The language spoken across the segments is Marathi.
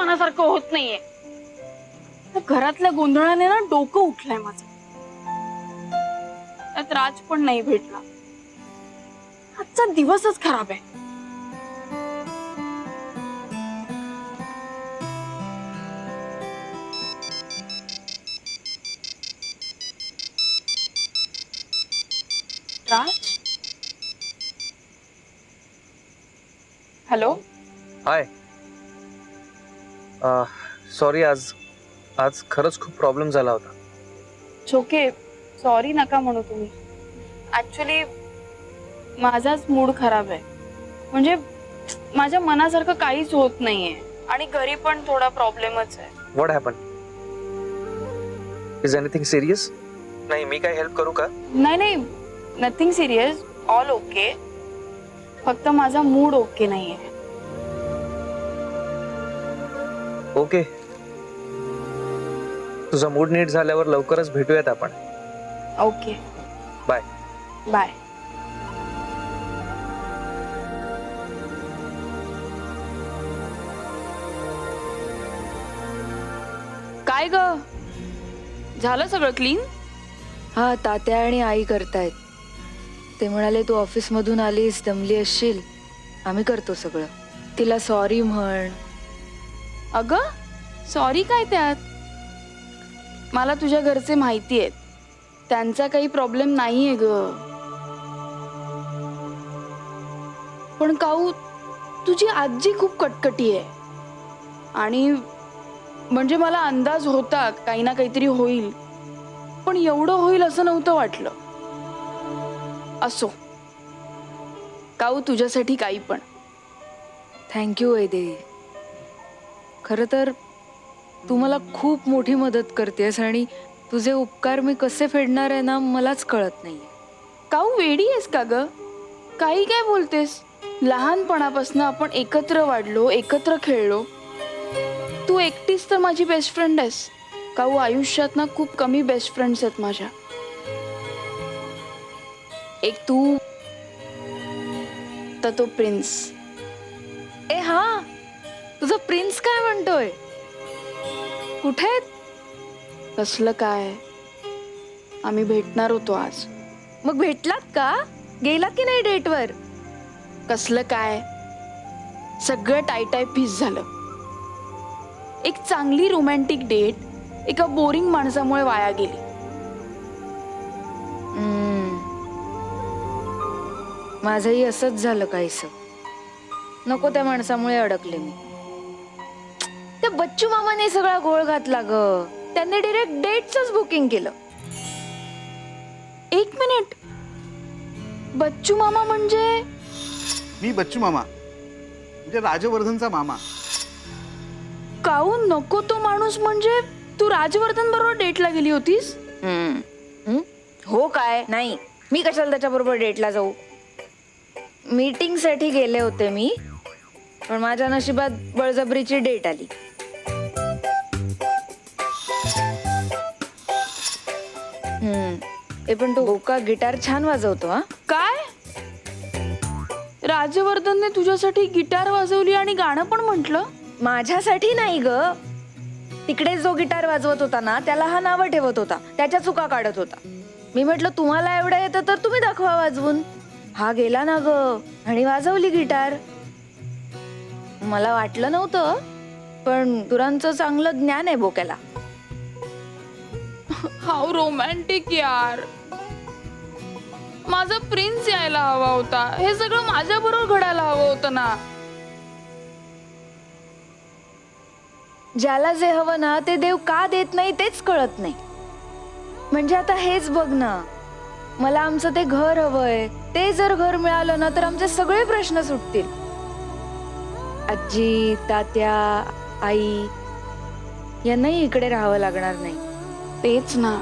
मनासारखं होत नाहीये. घरातल्या गोंधळाने ना डोकं उठलंय माझं. त्यात राज पण नाही भेटला. आजचा दिवसच खराब आहे. राज, हॅलो. हाय. सॉरी, आज खरंच खूप प्रॉब्लेम झाला होता. ओके, सॉरी नका म्हणू तुम्ही. ऍक्च्युली माझाच मूड खराब आहे. म्हणजे माझ्या मनासारखं काहीच होत नाहीये आणि घरी पण थोडा प्रॉब्लेमच आहे. What happen? Is anything serious? नाही, मी काय हेल्प करू का? नाही नाही, नथिंग सिरियस, ऑल ओके. फक्त माझा मूड ओके नाहीये. ओके, तुझा मूड नीट झाल्यावर लवकरच भेटूयात आपण. Okay, bye. बाय. काय ग, झालं सगळं क्लीन? हा, तात्या आणि आई करतायत. ते म्हणाले तू ऑफिस मधून आलीस, दमली असशील, आम्ही करतो सगळं. तिला सॉरी म्हण. अगं सॉरी काय त्यात? मला तुझ्या घरचे माहिती आहेत, त्यांचा काही प्रॉब्लेम नाहीये ग. पण काऊ, तुझी आजी खूप कटकटी आहे आणि म्हणजे मला अंदाज होता काही ना काहीतरी होईल, पण एवढं होईल असं नव्हतं वाटलं. असो, काऊ तुझ्यासाठी काही पण. थँक्यू वैदेही. खरं तर तू मला खूप मोठी मदत करतेस आणि तुझे उपकार मी कसे फेडणार आहे ना, मलाच कळत नाही. काऊ वेडी आहेस का ग? काही काय बोलतेस? लहानपणापासून आपण एकत्र वाढलो, एकत्र खेळलो. तू एकटीच तर माझी बेस्ट फ्रेंड आहेस. काऊ, आयुष्यात ना खूप कमी बेस्ट फ्रेंड्स आहेत माझ्या. एक तू, तर तो प्रिन्स. ए हा, तुझा प्रिन्स काय म्हणतोय? कुठे आहेत? कसलं काय, आम्ही भेटणार होतो आज. मग भेटलात का? गेलात की नाही डेटवर? कसलं काय, सगळं टाय फीस झालं. एक चांगली रोमॅन्टिक डेट एका बोरिंग माणसामुळे वाया गेली. माझंही असंच झालं काहीसं. नको त्या माणसामुळे अडकले मी. त्या बच्चू मामाने सगळा घोळ घातला ग. त्यांनी डायरेक्ट डेटच बुकिंग केलं. एक मिनिट, बच्चू मामा म्हणजे? मी बच्चू मामा, म्हणजे राजवर्धनचा मामा. काऊ, नको तो माणूस म्हणजे तू राजवर्धन बरोबर डेटला गेली होतीस? हो काय? नाही, मी कशाला त्याच्याबरोबर डेटला जाऊ. मीटिंग साठी गेले होते मी, पण माझ्या नशिबात बळजबरीची डेट आली. पण तो बोका गिटार छान वाजवतो. हा काय, राजवर्धनने तुझ्यासाठी गिटार वाजवली आणि गाणं पण म्हटलं? माझ्यासाठी नाही ग, तिकडे जो गिटार वाजवत होता ना त्याला हा नावं ठेवत होता, त्याच्या चुका काढत होता. मी म्हटलं तुम्हाला एवढं येतं तर तुम्ही दाखवा वाजवून. हा गेला ना ग आणि वाजवली गिटार. मला वाटलं नव्हतं, पण तुरांचं चांगलं ज्ञान आहे बोक्याला. हाऊ रोमॅन्टिक यार. माझा प्रिन्स यायला हवा होता. हे सगळं माझ्या बरोबर घडायला हवं होतं ना. ज्याला जे हवं ना ते देव का देत नाही तेच कळत नाही. म्हणजे आता हेच बघ ना, मला आमचं ते घर हवंय. ते जर घर मिळालं ना तर आमचे सगळे प्रश्न सुटतील. आजी, तात्या, आई यांनाही इकडे राहावं लागणार नाही. तेच ना,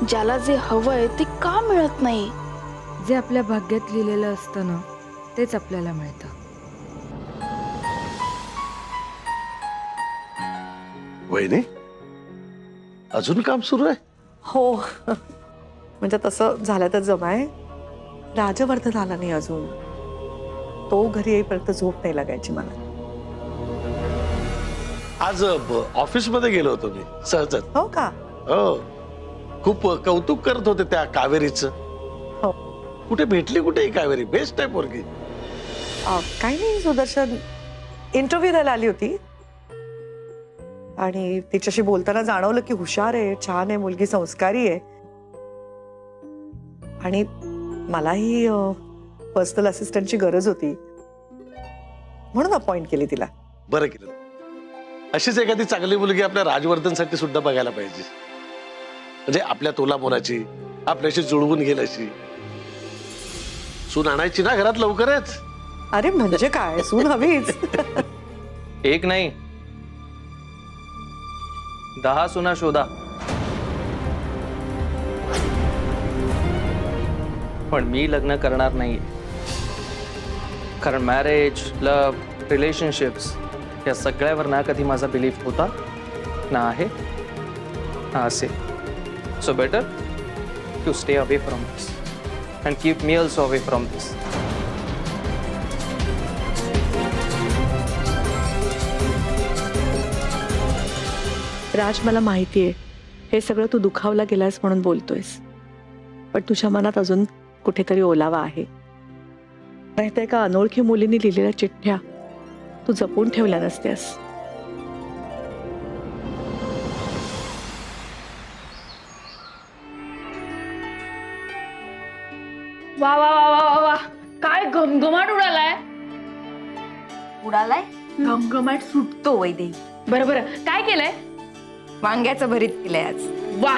ज्याला जे हवंय ते का मिळत नाही? जे आपल्या भाग्यात लिहिलेलं असतं ना तेच आपल्याला मिळतं. वहिनी, अजून काम सुरू आहे? हो, म्हणजे तसं झालं तर जमाय. राजवर्धन आला नाही अजून. तो घरी येईपर्यंत झोप नाही लागायची मला. आज ऑफिसमध्ये गेलो होतो मी सहजच. हो का? हो, खूप कौतुक करत होते त्या कावेरीचं. हो. कुठे भेटली कुठे ही कावेरी? बेस्ट आहे पोरगी. काही नाही सुदर्शन, इंटरव्ह्यू द्यायला आली होती आणि तिच्याशी बोलताना जाणवलं की हुशार आहे, छान आहे मुलगी, संस्कारी आहे. आणि मलाही पर्सनल असिस्टंटची गरज होती म्हणून अपॉइंट केली तिला. बरं केलं. अशीच एखादी चांगली मुलगी आपल्या राजवर्धनसाठी सुद्धा बघायला पाहिजे. म्हणजे आपल्या तोला मोलाची, आपल्याशी जुळवून गेल अशी सून आणायची ना घरात लवकरच. अरे म्हणजे काय, सून हवीच. एक नाही 10 सुना शोधा, पण मी लग्न करणार नाहीये. कारण मॅरेज, लव्ह, रिलेशनशिप्स या सगळ्यावर ना कधी माझा बिलीफ होता ना आहे ना असेल. So better to stay away from this and keep me also away from this. Raj, मला माहितीये हे सगळं तू दुखावला गेलास म्हणून बोलतोयस, पण तुझ्या मनात अजून कुठेतरी ओलावा आहे. नाहीतर एका अनोळखी मुलीने लिहिलेल्या चिठ्ठ्या तू जपून ठेवल्या नसत्यास. वा वा वा वा वा वा, काय घमघमाट उडालाय. उडालाय घमघमाट सुटतो वैदेही. बरं बरं, काय केलंय? वांग्याचं भरीत केलंय आज. वा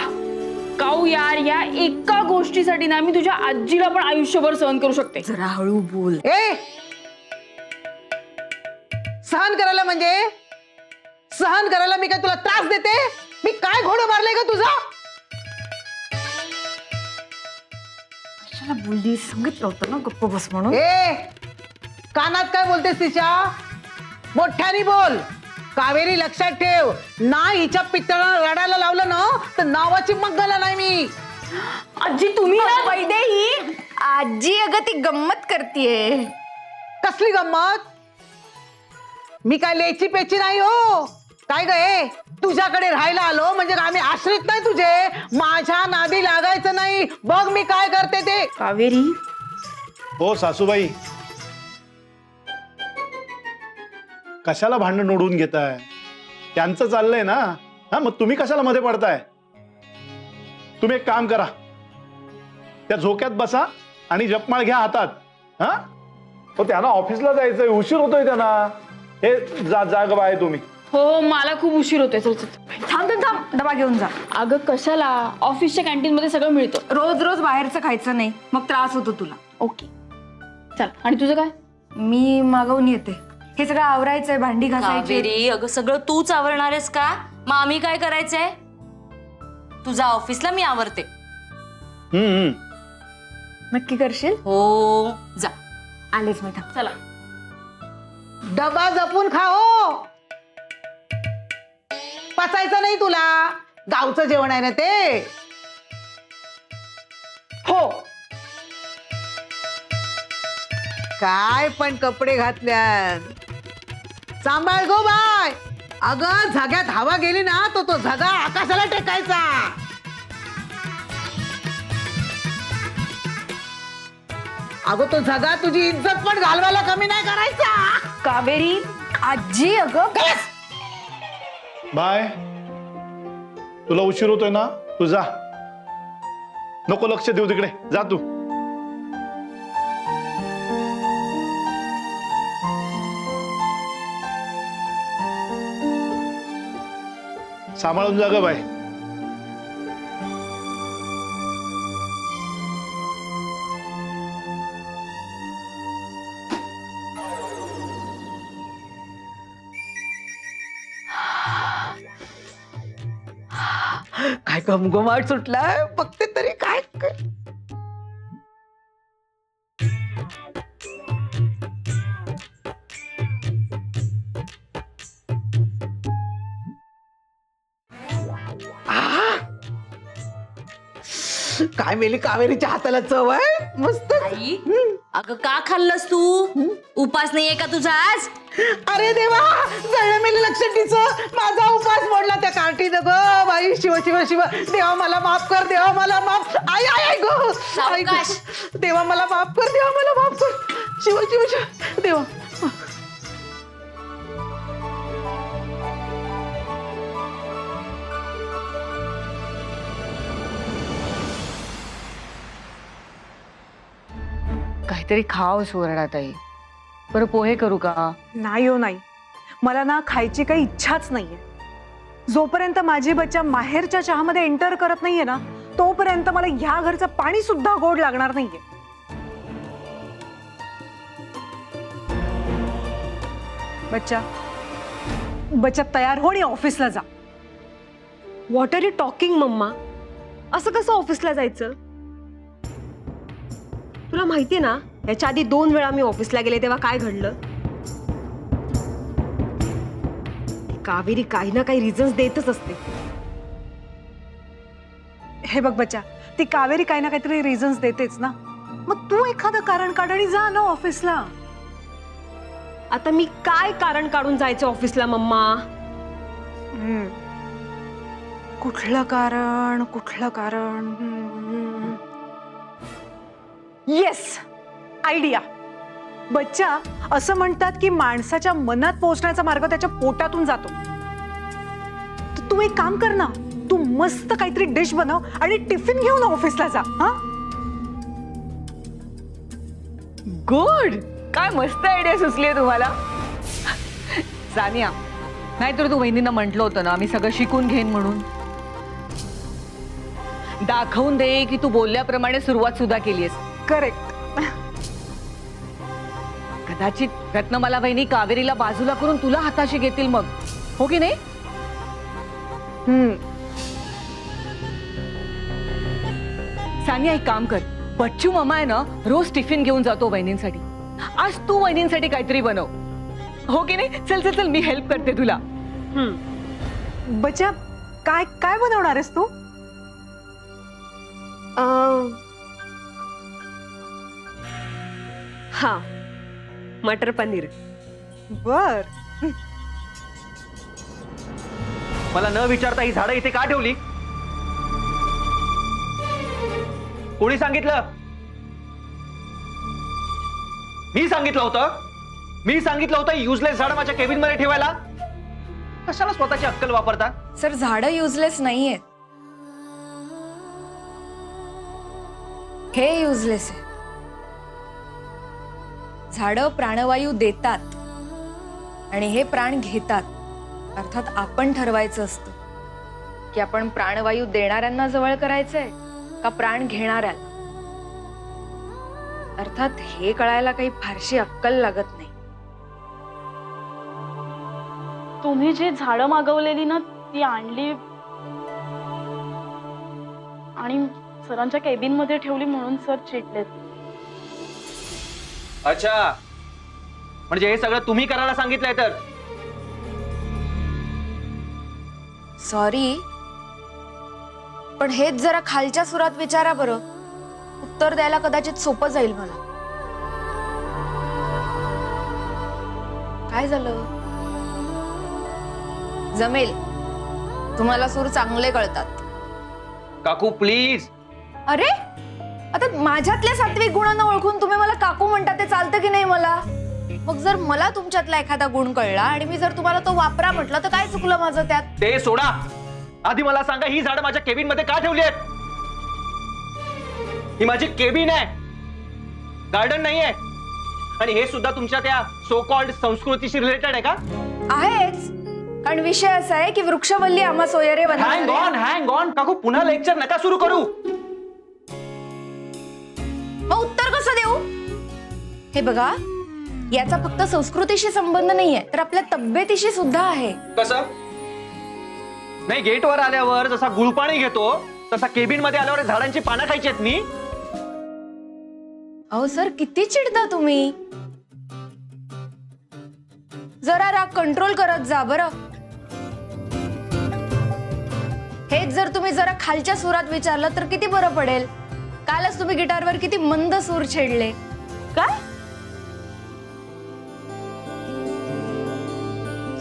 काऊ यार, या एका गोष्टीसाठी ना मी तुझ्या आजीला पण आयुष्यभर सहन करू शकते. जरा हळू बोल. ए सहन करायला म्हणजे सहन करायला मी काय तुला त्रास देते? मी काय घोडं मारलंय का तुझा? कशाला बोललीस? सांगितलं होतं ना गप्प बस म्हणून. ए कानात काय बोलतेस तिच्या? मोठ्याने बोल. कावेरी लक्षात ठेव, ना हिच्या पितळाला रडायला लावलं ना तर नावाची मंगला नाही मी. आजी तुम्ही ना वैदेही, आजी अगं ती गंमत करतीये. कसली गंमत? मी काय लेची पेची नाही हो. काय गे, तुझ्याकडे राहायला आलो म्हणजे आम्ही आश्रित नाही तुझे. माझ्या नादी लागायचं नाही. बघ मी काय करते ते. कावेरी, हो सासूबाई, कशाला भांडण ओढवून घेताय? त्यांचं चाललंय ना. हा, मग तुम्ही कशाला मध्ये पडताय? तुम्ही एक काम करा, त्या झोक्यात बसा आणि जपमाळ घ्या हातात. हा, हो त्यांना ऑफिसला जायचंय, उशीर होतोय त्यांना. हे जाग बाय तुम्ही. हो मला खूप उशीर होतोय. चल चल. थांब थांब थांब, डबा घेऊन जा. अगं कशाला, ऑफिसच्या कॅन्टीन मध्ये सगळं मिळतं. रोज रोज बाहेरचं खायचं नाही, मग त्रास होतो तुला. ओके चल. आणि तुझं काय? मी मागवून येते. हे सगळं आवरायचंय, भांडी घासायची. कावेरी, अगं सगळं तूच आवरणार आहेस का? मग आम्ही काय करायचंय? तुझ्या ऑफिसला मी आवरते. नक्की करशील? हो जा. आलेच मी. थांब. चला. डबा जपून खा हो. पचायचं नाही तुला. गावचं जेवण आहे ना ते. हो. काय पण कपडे घातल्यात. सांभाळ गो बाय. अगं झग्यात हवा गेली ना तो झगा आकाशाला टेकायचा. अगं तो झगा तुझी इज्जत पण घालवायला कमी नाही करायचा. कावेरी, आजी अगं बाय, तुला उशीर होतोय ना, तू जा. नको लक्ष देऊ तिकडे, जा तू. सांभाळून जा ग बाय. काय घमघमाट सुटलाय बघते तरी. काय काय मेली कावेरीच्या हाताला चव आहे. मस्त. आई अगं का खाल्लंस तू? उपास नाहीये का तुझा आज? अरे देवा, जळलं मेलं लक्षात तिचं, माझा उपास मोडला त्या कार्टीनं ग बाई. शिव शिव शिव, देवा मला माफ कर, देवा मला माफ. आई आई आई गो, आई गो. सावकाश. देवा मला माफ कर, देवा मला माफ कर. शिव शिव शिव, देवा. काहीतरी खाव सुवर्णाताई. बरं पोहे करू का? नाही हो नाही, मला ना खायची काही इच्छाच नाहीये. जोपर्यंत माझी बच्चा माहेरच्या चहामध्ये एंटर करत नाहीये ना, तोपर्यंत मला ह्या घरचं पाणी सुद्धा गोड लागणार नाहीये. बच्चा, बच्चा तयार हो आणि ऑफिसला जा. व्हॉट आर यू टॉकिंग मम्मा? असं कसं ऑफिसला जायचं? तुला माहितीये ना, याच्या आधी 2 वेळा मी ऑफिसला गेले तेव्हा काय घडलं? कावेरी काही ना काही रिझन्स देतच असते. हे बघ बच्चा, ती कावेरी काही ना काहीतरी रिझन्स देतेच ना. मग तू एखादं कारण काढ आणि जा ना ऑफिसला. आता मी काय कारण काढून जायचं ऑफिसला मम्मा? कुठलं कारण, कुठलं कारण? Yes, idea. बच्चा, असं म्हणतात की माणसाच्या मनात पोहोचण्याचा मार्ग त्याच्या पोटातून जातो. तर तू एक काम कर ना, तू मस्त काहीतरी डिश बनव आणि टिफिन घेऊन ऑफिसला जा. हा, गुड. काय मस्त आयडिया सुचली तुम्हाला. सानिया, नाहीतर तू वहिनींना म्हटलं होतं ना मी सगळं शिकून घेईन म्हणून. दाखवून दे की तू बोलल्याप्रमाणे सुरुवात सुद्धा केलीयस. करेक्ट. कदाचित रत्नमाला वहिनी कावेरीला बाजूला करून तुला हाताशी घेतील मग, हो की नाही? सानिया, एक काम कर, बच्चू मामा आहे ना रोज टिफिन घेऊन जातो वहिनींसाठी. आज तू वहिनींसाठी काहीतरी बनव, हो की नाही? चल चल चल, मी हेल्प करते तुला. बच्चा, काय काय बनवणार आहेस तू? हा, मटर पनीर. बर. मला न विचारता ही झाडं इथे का ठेवली? कोणी सांगितलं? मी सांगितलं होतं युजलेस झाड माझ्या केबिन मध्ये ठेवायला. कशाला स्वतःची अक्कल वापरता? सर, झाडं युजलेस नाहीयेत, हे युजलेस आहे. झाडं प्राणवायू देतात आणि हे प्राण घेतात. अर्थात आपण ठरवायचं असतं की आपण प्राणवायू देणाऱ्यांना जवळ करायचंय का प्राण घेणाऱ्यांना. अर्थात हे कळायला काही फारशी अक्कल लागत नाही. तुम्ही जी झाडं मागवलेली ना, ती आणली आणि सरांच्या केबिन मध्ये ठेवली म्हणून सर चिडलेत. अच्छा, म्हणजे हे सगळं तुम्ही करायला सांगितलंय तर? सॉरी, पण हेच जरा खालच्या सुरात विचारा बरं. उत्तर द्यायला कदाचित सोपं जाईल मला. काय झालं? जमेल, तुम्हाला सूर चांगले कळतात. काकू प्लीज. अरे, आता माझ्यातल्या सात्विक गुणांना ओळखून तुम्ही मला काकू म्हणता, ते चालतं की नाही मला? मग जर मला तुमच्यातला एखादा गुण कळला आणि मी जर तुम्हाला तो वापरा म्हटलं तर काय चुकलं माझं त्यात? ते सोडा, आधी मला सांगा ही झाडं माझ्या केबिन मध्ये का ठेवली आहेत? ही माझी केबिन आहे, गार्डन नाहीये. आणि हे सुद्धा तुमच्या त्या सो कॉल्ड संस्कृतीशी रिलेटेड आहे का? आहेच, कारण विषय असा आहे की वृक्षवल्ली आम्हा सोयरे हँग ऑन काकू, पुन्हा लेक्चर नका सुरू करू. मग उत्तर कसं देऊ? हे बघा, याचा फक्त संस्कृतीशी संबंध नाहीये, तर आपल्या तब्येतीशी सुद्धा आहे. कसं? नाही, गेटवर आल्यावर जसा गुळपाणी घेतो तसा केबिन मध्ये आल्यावर झाडांची पानं खायची आहेत मी. अहो सर, किती चिडता तुम्ही. जरा राग कंट्रोल करत जा बरं. हेच जर तुम्ही जरा खालच्या सुरात विचारलं तर किती बरं पडेल. कालच तुम्ही गिटारवर किती मंद सूर छेडले. काय?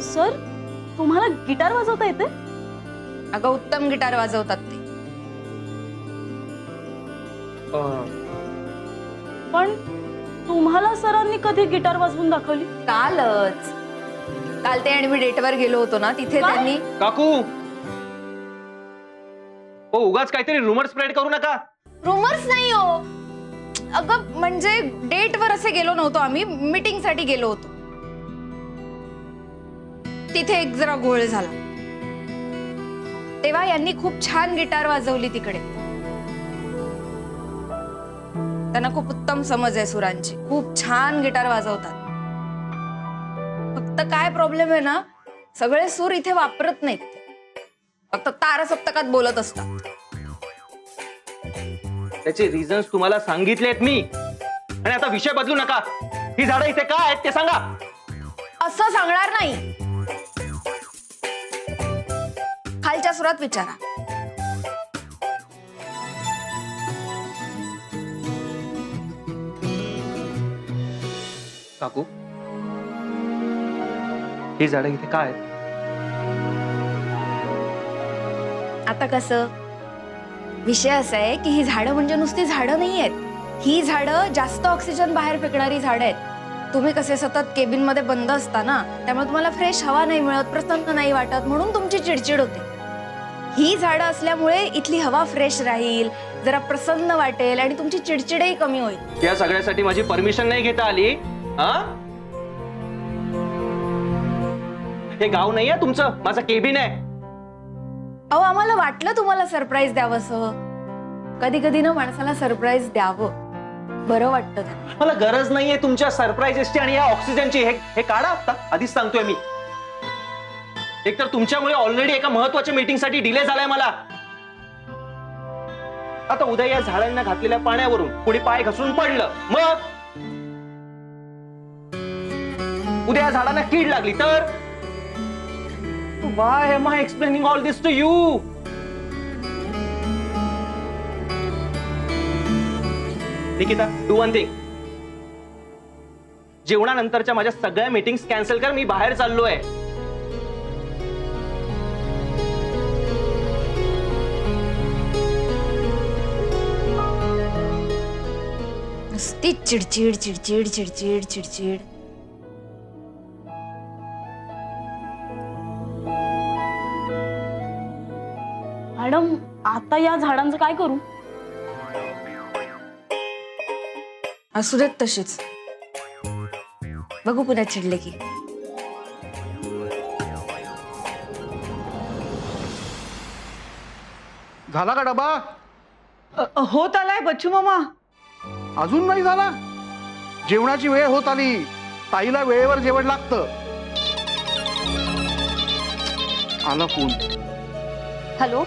सर तुम्हाला गिटार वाजवता येते? अगं उत्तम गिटार वाजवतात ते. पण तुम्हाला सरांनी कधी गिटार वाजवून दाखवली? कालच. काल ते आणि मी डेटवर गेलो होतो ना, तिथे काय? त्यांनी. काकू ओ उगाच काहीतरी रुमर स्प्रेड करू नका. रुमर्स नाही हो. अगं म्हणजे डेटवर असे गेलो नव्हतो आम्ही, मीटिंग साठी गेलो होतो. तिथे एक जरा गोळ झाला. तेव्हा यांनी खूप छान गिटार वाजवली तिकडे. त्यांना खूप उत्तम समज आहे सुरांची. खूप छान गिटार वाजवतात. फक्त काय प्रॉब्लेम आहे ना, सगळे सूर इथे वापरत नाहीत. फक्त तारसप्तकात बोलत असतात. त्याचे रिझन्स तुम्हाला सांगितलेत मी. आणि आता विषय बदलू नका. ही झाडं इथे काय आहेत ते सांगा. असं सांगणार नाही. खालच्या सुरात विचारा. काकू ही झाडं इथे काय आहेत? आता कसं, विषय असा आहे की ही झाडं म्हणजे नुसती झाडं नाही आहेत. ही झाडं जास्त ऑक्सिजन बाहेर फेकणारी झाडं आहेत. तुम्ही कसे सतत केबिन मध्ये बंद असता ना, त्यामुळे तुम्हाला फ्रेश हवा नाही मिळत, प्रसन्न नाही वाटत, म्हणून तुमची चिडचिड होते. ही झाडं असल्यामुळे इथली हवा फ्रेश राहील, जरा प्रसन्न वाटेल आणि तुमची चिडचिडही कमी होईल. या सगळ्यासाठी माझी परमिशन नाही घेता आली. हा हे गाव नाहीये तुमचं, माझं केबिन आहे. अहो आम्हाला वाटलं तुम्हाला सरप्राईज द्यावंसं. कधी कधी ना माणसाला सरप्राईज द्यावं, बरं वाटतं. मला गरज नाहीये तुमच्या सरप्राईजेसची आणि या ऑक्सिजनची. हे काढा आता, आधीच सांगतोय मी. एकतर तुमच्यामुळे ऑलरेडी एका महत्वाच्या मीटिंगसाठी डिले झालाय मला. आता उद्या या झाडांना घातलेल्या पाण्यावरून कुणी पाय घसरून पडलं, मग उद्या या झाडांना कीड लागली तर why am I explaining all this to you? Nikita, do one thing. जेवणानंतरच्या माझ्या सगळ्या मीटिंग्स कॅन्सल कर. मी बाहेर चाललोय. नुसती चिडचिड चिडचिड चिडचिड चिडचिड. मॅडम आता या झाडांचं काय करू? असू देत तशीच. बघू पुन्हा चिडले की. झाला का डबा? होत आलाय बच्चू मामा. अजून नाही झाला? जेवणाची वेळ होत आली. ताईला वेळेवर जेवण लागतं. आला फोन. हॅलो,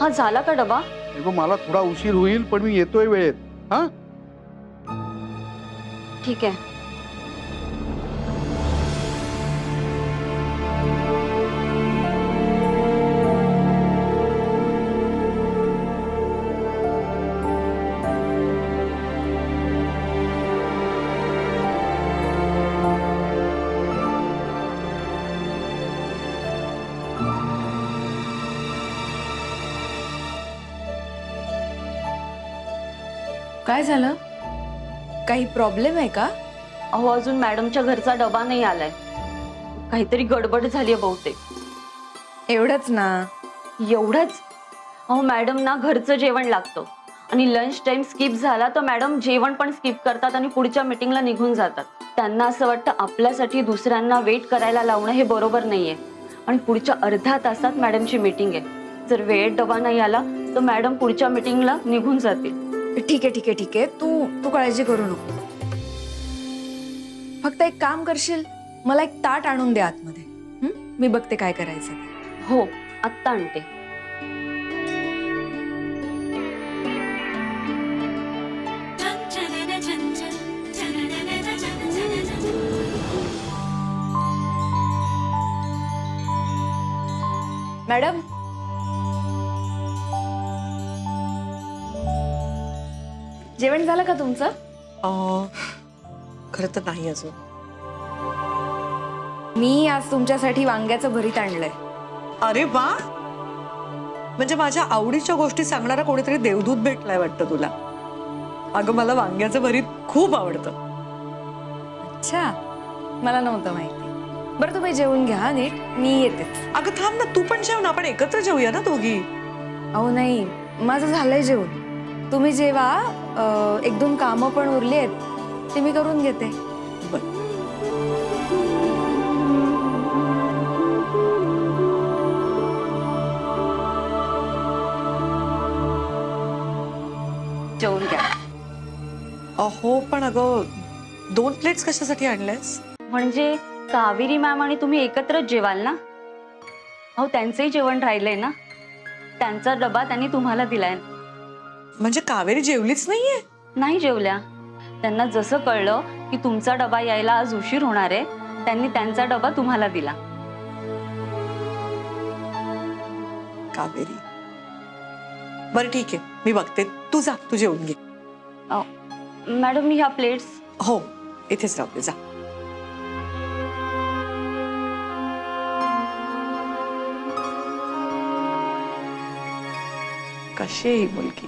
हा झाला का डबा? मला थोडा उशीर होईल, पण मी येतोय वेळेत. हा ठीक आहे. काय झालं? काही प्रॉब्लेम आहे का? अहो अजून मॅडमच्या घरचा डबा नाही आलाय. काहीतरी गडबड झाली आहे बहुतेक. एवढंच ना? एवढंच? अहो मॅडम ना घरचं जेवण लागतं आणि लंच टाइम स्किप झाला तर मॅडम जेवण पण स्किप करतात आणि पुढच्या मीटिंगला निघून जातात. त्यांना असं वाटतं आपल्यासाठी दुसऱ्यांना वेट करायला लावणं हे बरोबर नाहीये. आणि पुढच्या अर्ध्या तासात मॅडमची मीटिंग आहे. जर वेळेत डबा नाही आला तर मॅडम पुढच्या मीटिंगला निघून जातील. ठीक आहे ठीक आहे ठीक आहे. तू काळजी करू नको. फक्त एक काम करशील, मला एक ताट आणून दे आतमध्ये. मी बघते काय करायचं. हो आत्ता आणते. मॅडम, जेवण झालं का तुमचं? खरं तर नाही अजून. मी आज तुमच्यासाठी वांग्याचं भरीत आणलंय. अरे वा, म्हणजे माझ्या आवडीच्या गोष्टी सांगणारा कोणीतरी देवदूत भेटलाय वाटतं तुला. अगं मला वांग्याचं भरीत खूप आवडतं. अच्छा, मला नव्हतं माहिती. बरं तुम्ही जेवून घ्या नीट, मी येते. अगं थांब ना, तू पण जेव ना, आपण एकत्र जेवूया ना दोघी. अहो नाही, माझं झालंय जेवण. तुम्ही जेवा. 1-2 कामं पण उरली आहेत, ते मी करून घेते. जेवून घ्या. अहो पण अगं 2 प्लेट्स कशासाठी आणल्यास? म्हणजे कावेरी मॅम आणि तुम्ही एकत्रच जेवाल ना. अहो त्यांचंही जेवण राहिलंय ना, त्यांचा डबा त्यांनी तुम्हाला दिलाय. म्हणजे कावेरी जेवलीच नाहीये? नाही जेवल्या. त्यांना जसं कळलं की तुमचा डबा यायला आज उशीर होणार आहे, त्यांनी त्यांचा डबा तुम्हाला दिला. कावेरी, बरं ठीक आहे, मी बघते. तू जा, तू जेवून घे. मॅडम मी ह्या प्लेट्स. हो, इथेच राहू दे, जा. कशी आहे ही मुलगी?